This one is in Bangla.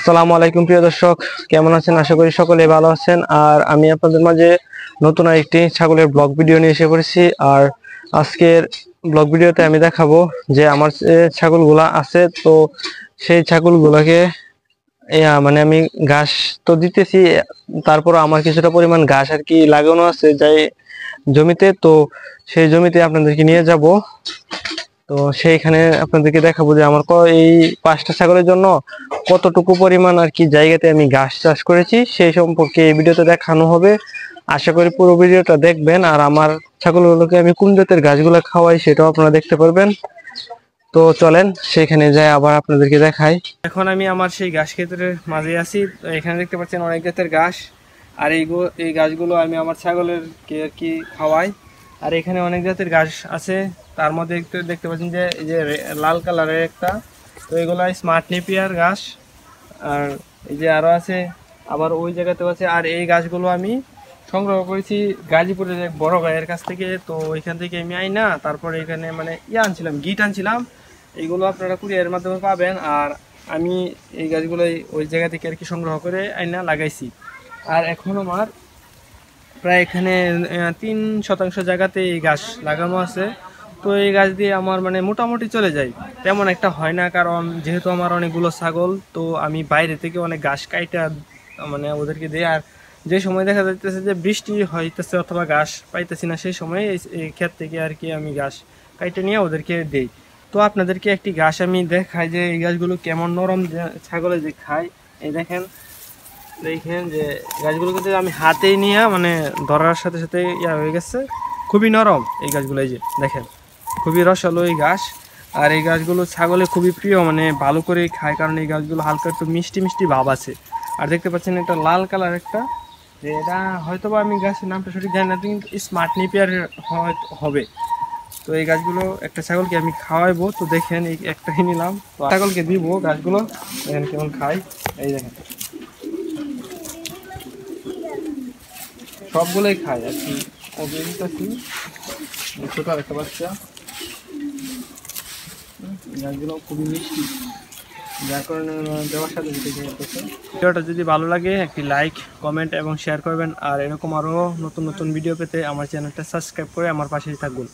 আসসালামু আলাইকুম প্রিয় দর্শক, কেমন আছেন? আশা করি সকলে ভালো আছেন। আর আমি আপনাদের মাঝে নতুন আরেকটি ছাগলের ব্লগ ভিডিও নিয়ে এসে পড়েছি। আর আজকের ব্লগ ভিডিওতে আমি দেখাবো যে আমার যে ছাগলগুলা আছে, তো সেই ছাগলগুলোকে মানে আমি ঘাস তো দিতেছি, তারপর আমার কিছুটা পরিমাণ ঘাস আর কি লাগানো আছে যাই জমিতে। তো সেই জমিতে আপনাদেরকে নিয়ে যাব। তো সেইখানে আপনাদেরকে দেখাবো যে আমার এই 5টা ছাগলের জন্য কতটুকু পরিমাণ আর কি জায়গাতে আমি ঘাস চাষ করেছি সেই সম্পর্কে এই ভিডিওতে দেখানো হবে। আশা করি পুরো ভিডিওটা দেখবেন। আর আমার ছাগলগুলোকে আমি কোন জাতের ঘাসগুলো খাওয়াই সেটাও আপনারা দেখতে পারবেন। তো চলেন সেখানে যাই আবার আপনাদেরকে দেখাই। এখন আমি আমার সেই ঘাস ক্ষেতের মাঝে আছি। এখানে দেখতে পাচ্ছেন অনেক জাতের ঘাস। আর এই ঘাসগুলো আমি আমার ছাগলেরকে আর কি খাওয়াই। আর এখানে অনেক জাতের ঘাস আছে, তার মধ্যে একটু দেখতে পাচ্ছেন যে এই যে লাল কালারের একটা, তো এগুলো স্মার্ট নেপিয়ার ঘাস। আর এই যে আরো আছে, আবার ওই জায়গাতেও আছে। আর এই গাছগুলো আমি সংগ্রহ করেছি গাজীপুরের এক বড় ভাইয়ের কাছ থেকে। তো ওইখান থেকে আমি আইনা তারপরে এখানে মানে আনছিলাম, গিট আনছিলাম। এইগুলো আপনারা কুরিয়ারের মাধ্যমে পাবেন। আর আমি এই গাছগুলোই ওই জায়গা থেকে আর কি সংগ্রহ করে আইনা লাগাইছি। আর এখন আমার প্রায় এখানে 3% জায়গাতে এই গাছ লাগানো আছে। তো এই গাছ দিয়ে আমার মানে মোটামুটি চলে যায়, তেমন একটা হয় না, কারণ যেহেতু আমার অনেকগুলো ছাগল, তো আমি বাইরে থেকে অনেক ঘাস কাইটা মানে ওদেরকে দিই। আর যে সময় দেখা যাইতেছে যে বৃষ্টি হইতেছে অথবা ঘাস পাইতেছি না, সেই সময় এই ক্ষেত থেকে আর কি আমি ঘাস কাইটে নিয়ে ওদেরকে দেই। তো আপনাদেরকে একটি ঘাস আমি দেখাই যে এই গাছগুলো কেমন নরম, ছাগলে যে খায়। এই দেখেন দেখেন যে গাছগুলোকে যে আমি হাতেই নিয়ে মানে ধরার সাথে সাথে হয়ে গেছে, খুবই নরম এই গাছগুলো। এই যে দেখেন খুবই রসালো এই ঘাস। আর এই গাছগুলো ছাগলে খুবই প্রিয়, মানে ভালো করে খায়, কারণ এই গাছগুলো হালকা একটু মিষ্টি মিষ্টি ভাব আছে। আর দেখতে পাচ্ছেন একটা লাল কালার একটা, যে এটা হয়তো বা আমি গাছের নামটা সঠিক জানি না, কিন্তু স্মার্ট নেপিয়ার হবে। তো এই গাছগুলো একটা ছাগলকে আমি খাওয়াইবো। তো দেখেন এই একটাই নিলাম, তো ছাগলকে দিব গাছগুলো, দেখেন কেমন খাই। এই দেখেন সবগুলোই খায় আর কি। ছোট একটা বাচ্চা, গাছগুলো খুবই মিষ্টি, যার কারণে দেওয়ার সাথে ভিডিওটা যদি ভালো লাগে একটি লাইক, কমেন্ট এবং শেয়ার করবেন। আর এরকম আরও নতুন নতুন ভিডিও পেতে আমার চ্যানেলটা সাবস্ক্রাইব করে আমার পাশেই থাকুন।